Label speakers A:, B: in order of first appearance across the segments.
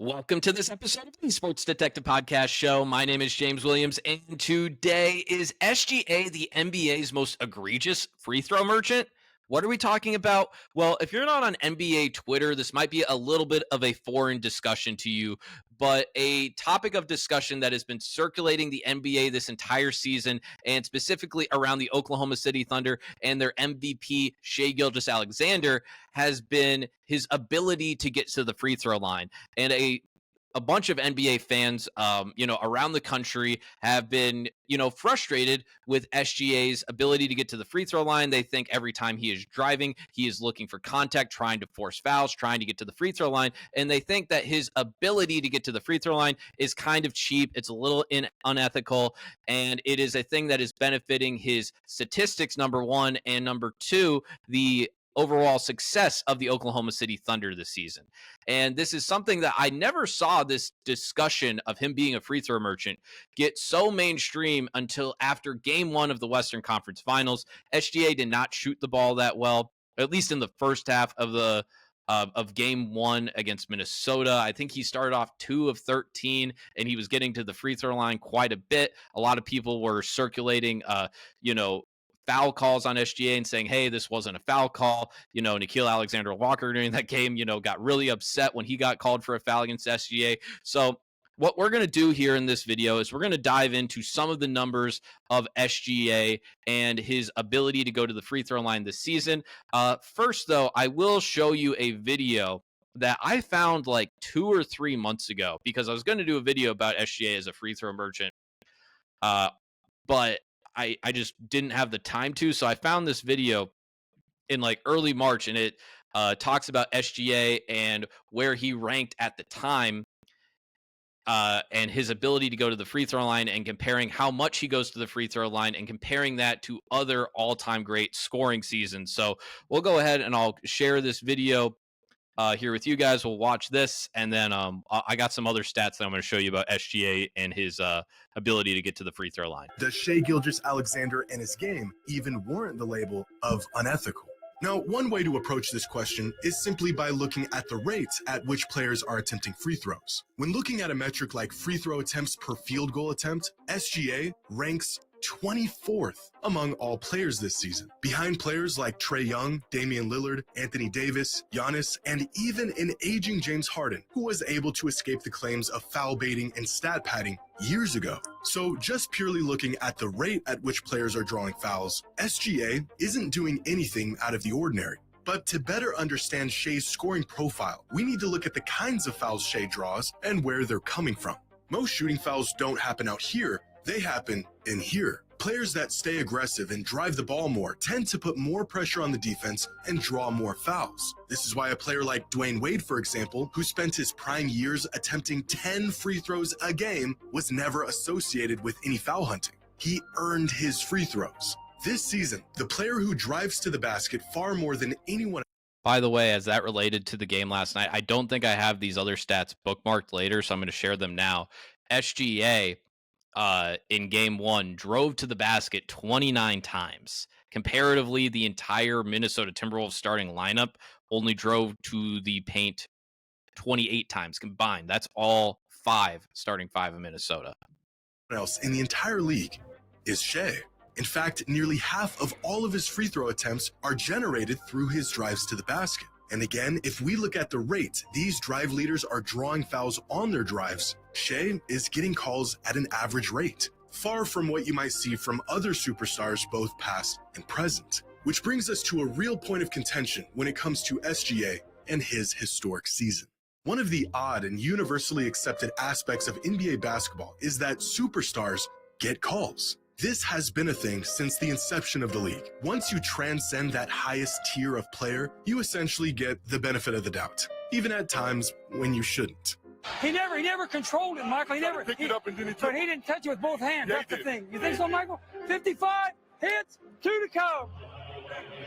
A: Welcome to this episode of the Sports Detective Podcast Show. My name is James Williams, and today is SGA the NBA's most egregious free throw merchant? What are we talking about? Well, if you're not on NBA Twitter, this might be a little bit of a foreign discussion to you, but a topic of discussion that has been circulating the NBA this entire season, and specifically around the Oklahoma City Thunder and their MVP, Shai Gilgeous-Alexander, has been his ability to get to the free throw line. And a bunch of NBA fans, around the country have been, frustrated with SGA's ability to get to the free throw line. They think every time he is driving, he is looking for contact, trying to force fouls, trying to get to the free throw line. And they think that his ability to get to the free throw line is kind of cheap. It's a little unethical. And it is a thing that is benefiting his statistics, number one, and number two, the overall success of the Oklahoma City Thunder this season. And this is something that I never saw this discussion of him being a free throw merchant get so mainstream until after game one of the Western Conference Finals. SGA did not shoot the ball that well, at least in the first half of game one against Minnesota. I think he started off 2 of 13, and he was getting to the free throw line quite a bit. A lot of people were circulating, foul calls on SGA and saying, hey, this wasn't a foul call. Nickeil Alexander-Walker during that game, got really upset when he got called for a foul against SGA. So what we're going to do here in this video is we're going to dive into some of the numbers of SGA and his ability to go to the free throw line this season. First, though, I will show you a video that I found like 2 or 3 months ago, because I was going to do a video about SGA as a free throw merchant. But I just didn't have the time to. So I found this video in like early March, and it talks about SGA and where he ranked at the time, and his ability to go to the free throw line, and comparing how much he goes to the free throw line and comparing that to other all-time great scoring seasons. So we'll go ahead and I'll share this video here with you guys. We'll watch this, and then I got some other stats that I'm going to show you about SGA and his ability to get to the free throw line.
B: Does Shai Gilgeous-Alexander and his game even warrant the label of unethical? Now, one way to approach this question is simply by looking at the rates at which players are attempting free throws. When looking at a metric like free throw attempts per field goal attempt, SGA ranks 24th among all players this season, behind players like Trae Young, Damian Lillard, Anthony Davis, Giannis, and even an aging James Harden, who was able to escape the claims of foul baiting and stat padding years ago. So just purely looking at the rate at which players are drawing fouls, SGA isn't doing anything out of the ordinary. But to better understand Shai's scoring profile, we need to look at the kinds of fouls Shai draws and where they're coming from. Most shooting fouls don't happen out here, they happen in here. Players that stay aggressive and drive the ball more tend to put more pressure on the defense and draw more fouls. This is why a player like Dwayne Wade, for example, who spent his prime years attempting 10 free throws a game, was never associated with any foul hunting. He earned his free throws. This season, the player who drives to the basket far more than anyone.
A: By the way, as that related to the game last night, I don't think I have these other stats bookmarked later, so I'm going to share them now. SGA in game one drove to the basket 29 times. Comparatively, the entire Minnesota Timberwolves starting lineup only drove to the paint 28 times combined. That's all starting five of Minnesota.
B: Else in the entire league is Shai. In fact, nearly half of all of his free throw attempts are generated through his drives to the basket. And again, if we look at the rate these drive leaders are drawing fouls on their drives, Shai is getting calls at an average rate, far from what you might see from other superstars both past and present. Which brings us to a real point of contention when it comes to SGA and his historic season. One of the odd and universally accepted aspects of NBA basketball is that superstars get calls. This has been a thing since the inception of the league. Once you transcend that highest tier of player, you essentially get the benefit of the doubt, even at times when you shouldn't.
C: He never controlled it, Michael. He didn't touch it with both hands. That's the thing. You think so, Michael? 55 hits, 2 to go.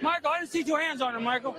C: Michael, I didn't see 2 hands on him, Michael.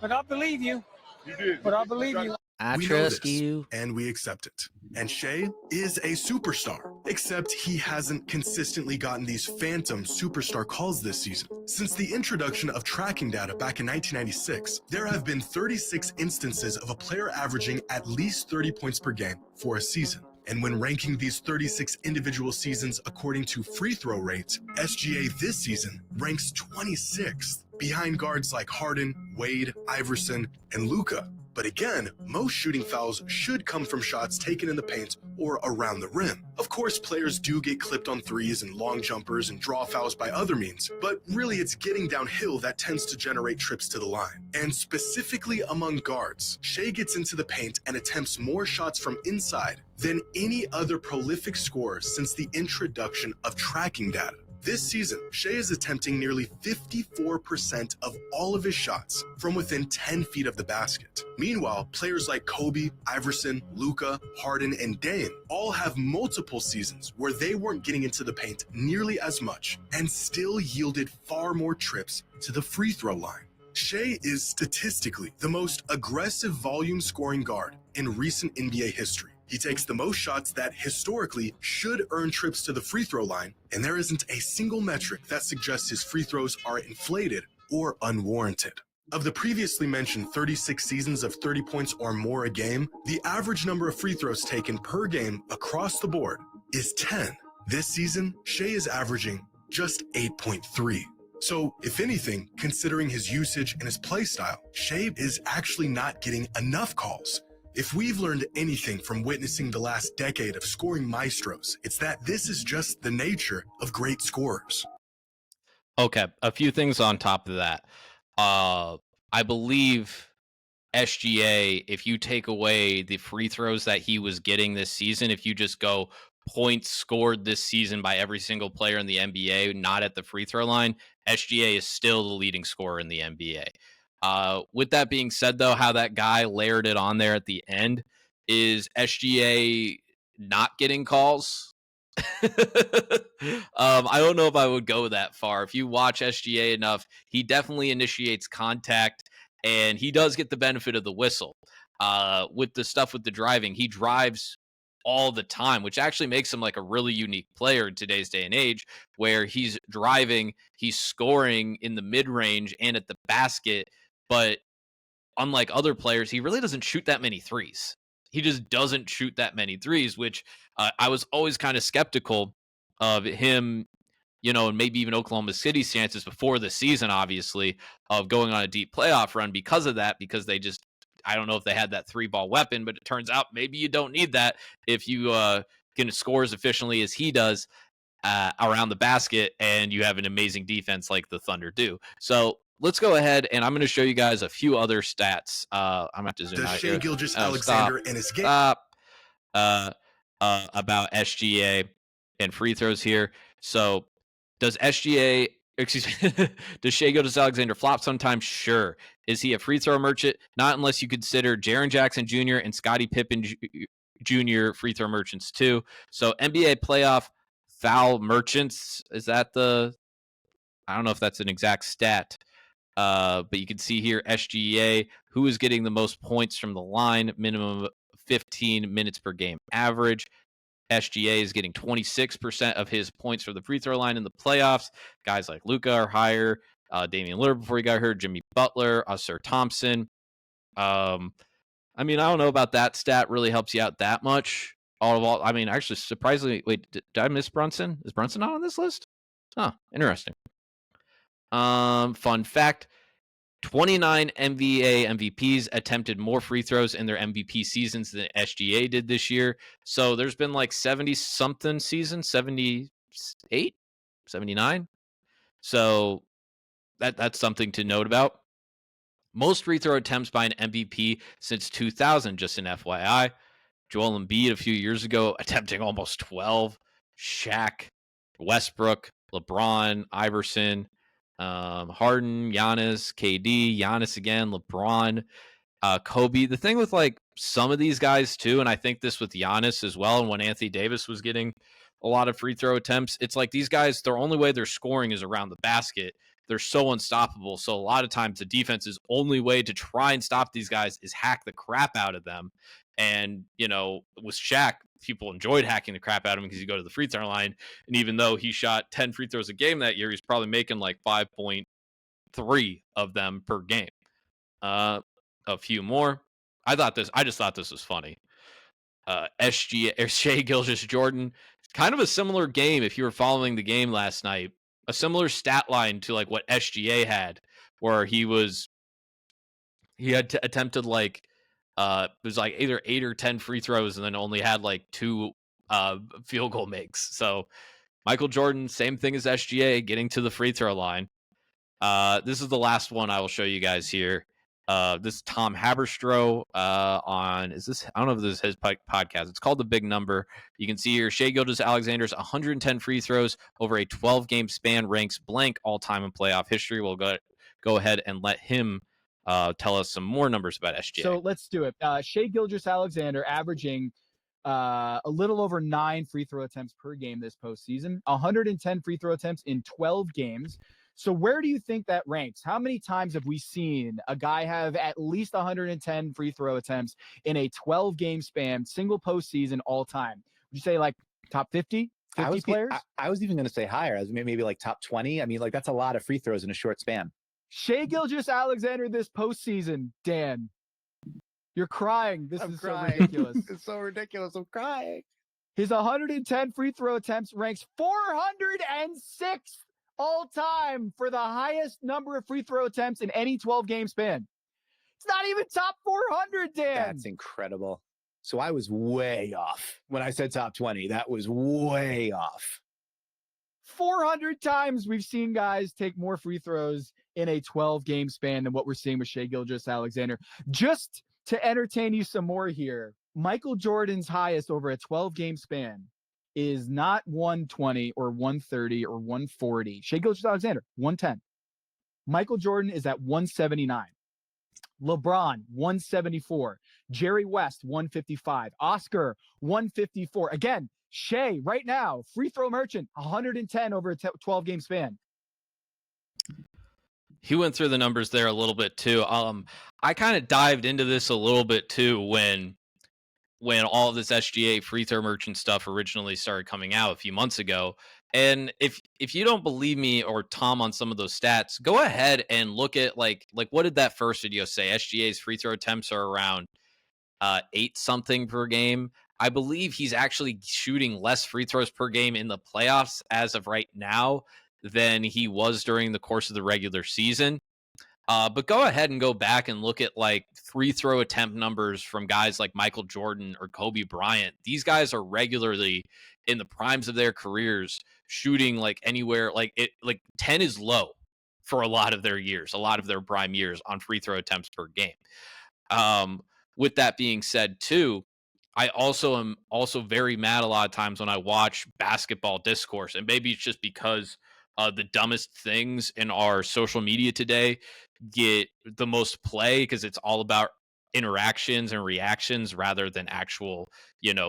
C: But I believe you.
D: You did.
C: But I believe you.
A: I
B: We
A: trust
B: know this,
A: you.
B: and we accept it. And Shai is a superstar, Except he hasn't consistently gotten these phantom superstar calls this season. Since the introduction of tracking data back in 1996, there have been 36 instances of a player averaging at least 30 points per game for a season. And when ranking these 36 individual seasons according to free throw rates, SGA this season ranks 26th, behind guards like Harden, Wade, Iverson, and Luka. But again, most shooting fouls should come from shots taken in the paint or around the rim. Of course, players do get clipped on threes and long jumpers and draw fouls by other means, but really it's getting downhill that tends to generate trips to the line. And specifically among guards, Shai gets into the paint and attempts more shots from inside than any other prolific scorer since the introduction of tracking data. This season, Shai is attempting nearly 54% of all of his shots from within 10 feet of the basket. Meanwhile, players like Kobe, Iverson, Luka, Harden, and Dame all have multiple seasons where they weren't getting into the paint nearly as much and still yielded far more trips to the free throw line. Shai is statistically the most aggressive volume scoring guard in recent NBA history. He takes the most shots that historically should earn trips to the free throw line, and there isn't a single metric that suggests his free throws are inflated or unwarranted. Of the previously mentioned 36 seasons of 30 points or more a game, the average number of free throws taken per game across the board is 10. This season, Shai is averaging just 8.3. So, if anything, considering his usage and his play style, Shai is actually not getting enough calls. If we've learned anything from witnessing the last decade of scoring maestros, it's that this is just the nature of great scorers.
A: Okay, a few things on top of that. I believe SGA, if you take away the free throws that he was getting this season, if you just go points scored this season by every single player in the NBA, not at the free throw line, SGA is still the leading scorer in the NBA. With that being said, though, how that guy layered it on there at the end is SGA not getting calls. I don't know if I would go that far. If you watch SGA enough, he definitely initiates contact, and he does get the benefit of the whistle. With the stuff with the driving, he drives all the time, which actually makes him like a really unique player in today's day and age, where he's driving, he's scoring in the mid-range and at the basket, but unlike other players, he really doesn't shoot that many threes. He just doesn't shoot that many threes, which I was always kind of skeptical of him, and maybe even Oklahoma City's chances before the season, obviously, of going on a deep playoff run because of that, because they just, I don't know if they had that 3-ball weapon, but it turns out maybe you don't need that if you can score as efficiently as he does around the basket, and you have an amazing defense like the Thunder do. So let's go ahead, and I'm going to show you guys a few other stats. I'm going to have to zoom out here.
B: Gilgeous-Alexander and his game.
A: About SGA and free throws here. So does SGA, excuse me, does Shai Gilgeous-Alexander flop sometimes? Sure. Is he a free throw merchant? Not unless you consider Jaren Jackson Jr. and Scottie Pippen Jr. free throw merchants too. So NBA playoff foul merchants, is that I don't know if that's an exact stat. But you can see here SGA, who is getting the most points from the line, minimum 15 minutes per game average. SGA is getting 26% of his points from the free throw line in the playoffs. Guys like Luka are higher. Damian Lillard before he got hurt. Jimmy Butler, Ausar Thompson. I don't know about that stat. Really helps you out that much. Actually, surprisingly, wait, did I miss Brunson? Is Brunson not on this list? Huh, interesting. Fun fact, 29 NBA MVPs attempted more free throws in their MVP seasons than SGA did this year. So there's been like 70-something seasons, 78, 79. So that's something to note about. Most free throw attempts by an MVP since 2000, just an FYI. Joel Embiid a few years ago attempting almost 12. Shaq, Westbrook, LeBron, Iverson, Harden, Giannis, KD, Giannis again, LeBron, Kobe. The thing with like some of these guys too, and I think this with Giannis as well, and when Anthony Davis was getting a lot of free throw attempts, it's like these guys, their only way they're scoring is around the basket. They're so unstoppable. So a lot of times the defense's only way to try and stop these guys is hack the crap out of them. And, with Shaq, people enjoyed hacking the crap out of him because you go to the free throw line. And even though he shot 10 free throws a game that year, he's probably making like 5.3 of them per game. A few more. I just thought this was funny. SGA, Shai Gilgeous-Jordan, kind of a similar game. If you were following the game last night, a similar stat line to like what SGA had, where he had attempted like it was like either 8 or 10 free throws and then only had like 2 field goal makes. So Michael Jordan, same thing as SGA, getting to the free throw line. This is the last one I will show you guys here. This is Tom Haberstroh I don't know if this is his podcast. It's called The Big Number. You can see here Shai Gilgeous-Alexander's 110 free throws over a 12-game span ranks blank all-time in playoff history. We'll go ahead and let him tell us some more numbers about SGA.
D: So let's do it. Shai Gilgeous-Alexander averaging a little over 9 free throw attempts per game this postseason, 110 free throw attempts in 12 games. So where do you think that ranks? How many times have we seen a guy have at least 110 free throw attempts in a 12-game span, single postseason all time? Would you say like top 50 players?
E: I was even going to say higher. I was maybe like top 20. I mean, like that's a lot of free throws in a short span.
D: Shai Gilgeous-Alexander this postseason, Dan. You're crying.
E: I'm
D: is
E: crying.
D: so ridiculous.
E: It's so ridiculous. I'm crying.
D: His 110 free throw attempts ranks 406th all time for the highest number of free throw attempts in any 12-game span. It's not even top 400, Dan.
E: That's incredible. So I was way off when I said top 20. That was way off.
D: 400 times we've seen guys take more free throws in a 12-game span than what we're seeing with Shai Gilgeous-Alexander. Just to entertain you some more here, Michael Jordan's highest over a 12-game span is not 120 or 130 or 140. Shai Gilgeous-Alexander, 110. Michael Jordan is at 179. LeBron, 174. Jerry West, 155. Oscar, 154. Again, Shai, right now, free throw merchant, 110 over a 12-game span.
A: He went through the numbers there a little bit too. I kind of dived into this a little bit too when all of this SGA free throw merchant stuff originally started coming out a few months ago. And if you don't believe me or Tom on some of those stats, go ahead and look at like what did that first video say? SGA's free throw attempts are around 8 something per game. I believe he's actually shooting less free throws per game in the playoffs as of right now than he was during the course of the regular season. But go ahead and go back and look at like free throw attempt numbers from guys like Michael Jordan or Kobe Bryant. These guys are regularly in the primes of their careers shooting like anywhere like 10 is low for a lot of their years, a lot of their prime years on free throw attempts per game. With that being said too, I also am very mad a lot of times when I watch basketball discourse, and maybe it's just because the dumbest things in our social media today get the most play because it's all about interactions and reactions rather than actual,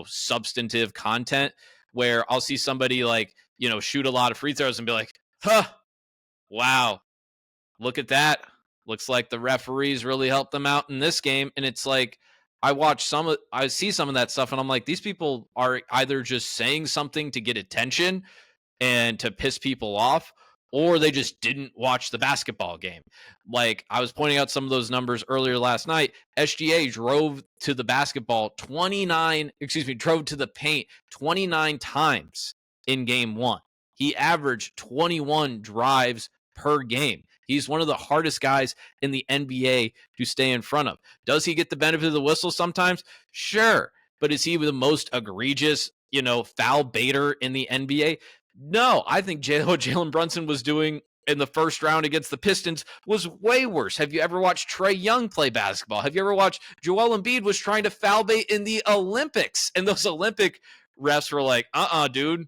A: substantive content, where I'll see somebody like, shoot a lot of free throws and be like, wow, look at that. Looks like the referees really helped them out in this game. And it's like, I see some of that stuff and I'm like, these people are either just saying something to get attention and to piss people off, or they just didn't watch the basketball game. Like I was pointing out some of those numbers earlier last night. SGA drove to the paint 29 times in game 1. He averaged 21 drives per game. He's one of the hardest guys in the NBA to stay in front of. Does he get the benefit of the whistle sometimes? Sure. But is he the most egregious, foul baiter in the NBA? No, I think what Jalen Brunson was doing in the first round against the Pistons was way worse. Have you ever watched Trae Young play basketball? Have you ever watched Joel Embiid was trying to foul bait in the Olympics? And those Olympic refs were like, dude,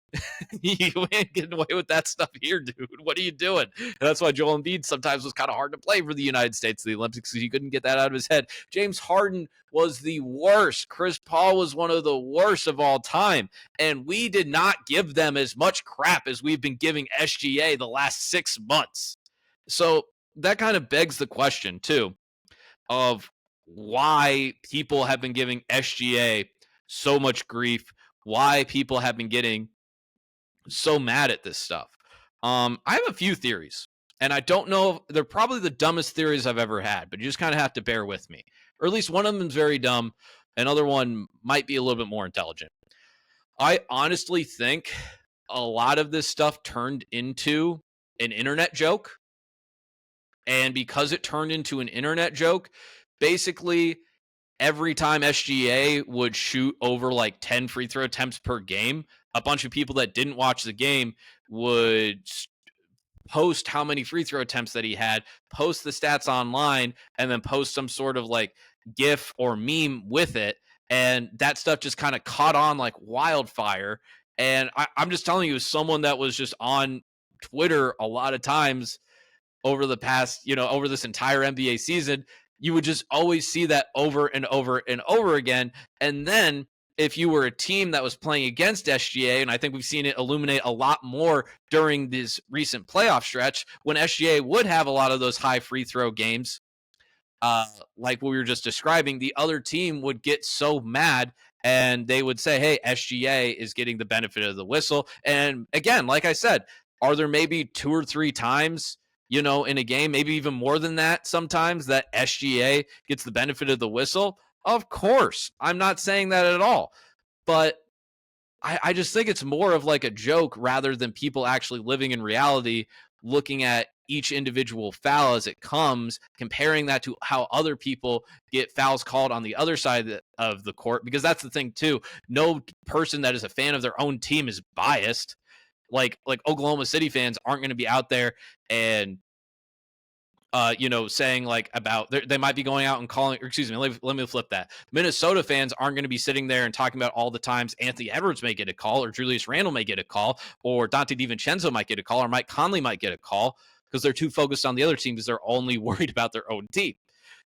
A: you ain't getting away with that stuff here, dude. What are you doing? And that's why Joel Embiid sometimes was kind of hard to play for the United States, the Olympics, because he couldn't get that out of his head. James Harden was the worst. Chris Paul was one of the worst of all time. And we did not give them as much crap as we've been giving SGA the last 6 months. So that kind of begs the question, too, of why people have been giving SGA so much grief why people have been getting so mad at this stuff. I have a few theories, and I don't know. They're probably the dumbest theories I've ever had, but you just kind of have to bear with me. Or at least one of them is very dumb. Another one might be a little bit more intelligent. I honestly think a lot of this stuff turned into an internet joke. And because it turned into an internet joke, basically every time SGA would shoot over like 10 free throw attempts per game, a bunch of people that didn't watch the game would post how many free throw attempts that he had, post the stats online, and then post some sort of like GIF or meme with it. And that stuff just kind of caught on like wildfire. And I'm just telling you, as someone that was just on Twitter a lot of times over the past, over this entire NBA season, you would just always see that over and over and over again. And then if you were a team that was playing against SGA, and I think we've seen it illuminate a lot more during this recent playoff stretch, when SGA would have a lot of those high free throw games, like what we were just describing, the other team would get so mad and they would say, hey, SGA is getting the benefit of the whistle. And again, like I said, are there maybe 2 or 3 times, in a game, maybe even more than that sometimes, that SGA gets the benefit of the whistle? Of course. I'm not saying that at all. But I just think it's more of like a joke rather than people actually living in reality, looking at each individual foul as it comes, comparing that to how other people get fouls called on the other side of the court. Because that's the thing too. No person that is a fan of their own team is biased. Like Oklahoma City fans aren't going to be out there and saying like about they might be going out and calling, or excuse me, let me flip that. Minnesota fans aren't going to be sitting there and talking about all the times Anthony Edwards may get a call, or Julius Randle may get a call, or Dante DiVincenzo might get a call, or Mike Conley might get a call, because they're too focused on the other team because they're only worried about their own team.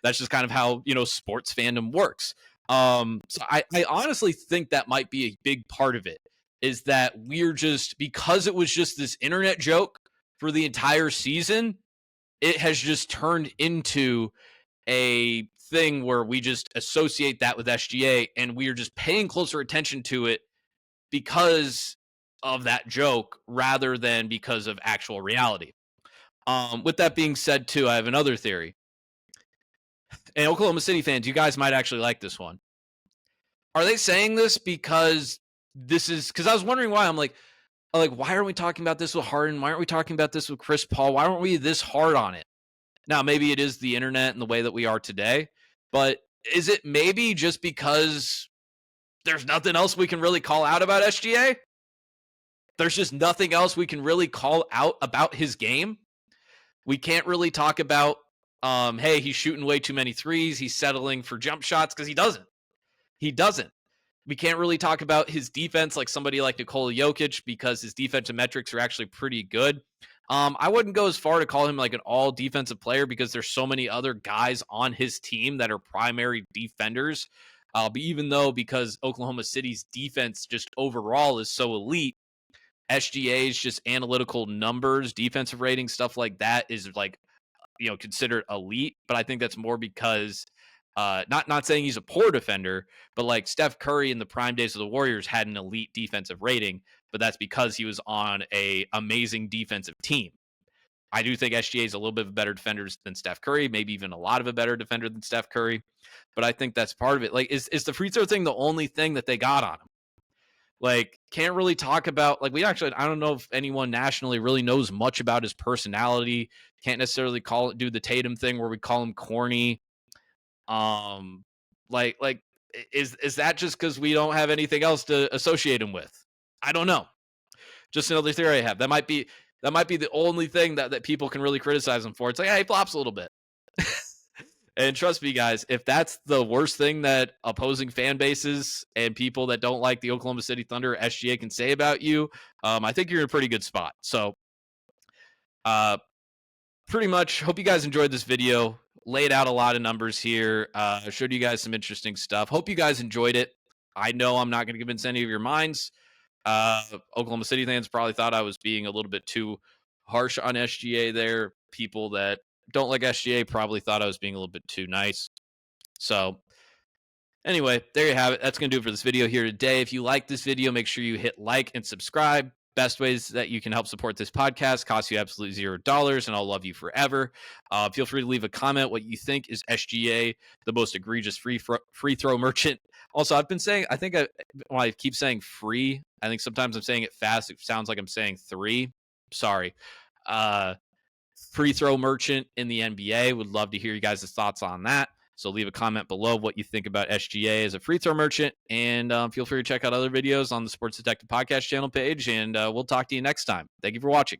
A: That's just kind of how, sports fandom works. So I honestly think that might be a big part of it, is that we're just, because it was just this internet joke for the entire season, it has just turned into a thing where we just associate that with SGA, and we are just paying closer attention to it because of that joke rather than because of actual reality. With that being said, too, I have another theory. And Oklahoma City fans, you guys might actually like this one. Are they saying this because I was wondering why. I'm like, why aren't we talking about this with Harden? Why aren't we talking about this with Chris Paul? Why aren't we this hard on it? Now, maybe it is the internet and the way that we are today, but is it maybe just because there's nothing else we can really call out about SGA? There's just nothing else we can really call out about his game. We can't really talk about, hey, he's shooting way too many threes. He's settling for jump shots, because he doesn't. He doesn't. We can't really talk about his defense like somebody like Nikola Jokic, because his defensive metrics are actually pretty good. I wouldn't go as far to call him like an all defensive player, because there's so many other guys on his team that are primary defenders. But even though, because Oklahoma City's defense just overall is so elite, SGA's just analytical numbers, defensive rating, stuff like that is like, considered elite. But I think that's more because not saying he's a poor defender, but like Steph Curry in the prime days of the Warriors had an elite defensive rating, but that's because he was on a amazing defensive team. I do think SGA is a little bit of a better defender than Steph Curry, maybe even a lot of a better defender than Steph Curry. But I think that's part of it. Like, is the free throw thing the only thing that they got on him? Like, can't really talk about, like, I don't know if anyone nationally really knows much about his personality. Can't necessarily do the Tatum thing where we call him corny. Is that just because we don't have anything else to associate him with? I don't know. Just another theory I have. That might be the only thing that people can really criticize him for. It's like, hey, he flops a little bit. And trust me, guys, if that's the worst thing that opposing fan bases and people that don't like the Oklahoma City Thunder, SGA, can say about you, I think you're in a pretty good spot. So, pretty much, hope you guys enjoyed this video. Laid out a lot of numbers here. Showed you guys some interesting stuff. Hope you guys enjoyed it. I know I'm not going to convince any of your minds. Oklahoma City fans probably thought I was being a little bit too harsh on SGA there. People that don't like SGA probably thought I was being a little bit too nice. So Anyway, there you have it. That's going to do it for this video here today. If you like this video, make sure you hit like and subscribe. Best ways that you can help support this podcast, cost you absolutely $0, and I'll love you forever. Feel free to leave a comment what you think is SGA, the most egregious free throw merchant. Also, I've been saying, when I keep saying free, I think sometimes I'm saying it fast. It sounds like I'm saying 3. Sorry. Free throw merchant in the NBA. Would love to hear you guys' thoughts on that. So leave a comment below what you think about SGA as a free throw merchant. And feel free to check out other videos on the Sports Detective Podcast channel page. And we'll talk to you next time. Thank you for watching.